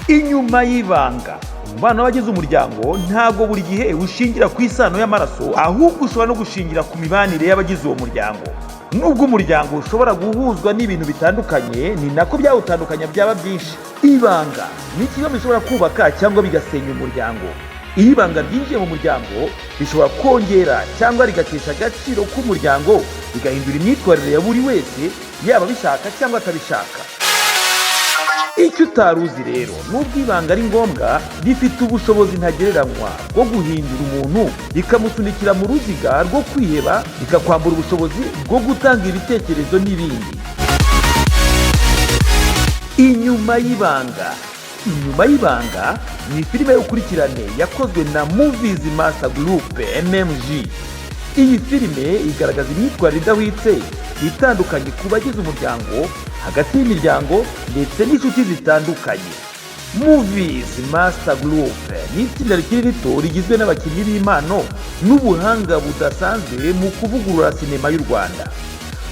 Inyuma y'ibanga, umubano w'abagize umuryango ntabwo buri gihe ushingira ku isano y'amaraso, ahubwo ushobora no gushingira ku mibanire y'abagize uwo muryango. Nubwo umuryango ushobora guhuzwa n'ibintu bitandukanye, ni nako byawutandukanya byaba byinshi. Ibanga ni kimwe bishobora kubaka cyangwa bigasenya umuryango. Iyo ibanga ryinjiye mu muryango, rishobora kongera cyangwa rigatesha agaciro k'umuryango, bigahindura imyitwarire ya buri wese, yaba abishaka cyangwa atabishaka. Icyo utari uzi rero, nubwo ibanga ari ngombwa, rifite ubushobozi ntagereranywa bwo guhindura umuntu, rikamusunikira mu ruziga rwo kwiheba, rikakwambura ubushobozi bwo gutanga ibitekerezo n'ibindi. Inyuma y'ibanga. Inyuma y'ibanga ni filime y'ukurikirane yakozwe na Movies Master Group MMG. Iyi filime igaragaza imyitwarire idahwitse itandukanye ku bagize umuryango, hagati y'imiryango ndetse n'inshuti zitandukanye. Movies Master Group ni itsinda rikiri rito rigizwe n'abakinnyi b'impano n'ubuhanga budasanzwe mu kuvugurura sinema y'u Rwanda.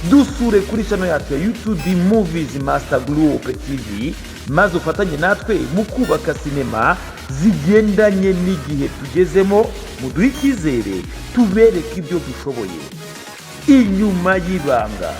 Dusure kuri channel yacu ya YouTube Movies Master Group TV, maze ufatanye natwe mu kubaka sinema zigendanye n'igihe tugezemo, muduhe icyizere tubereke ibyo dushoboye. Inyuma y'ibanga.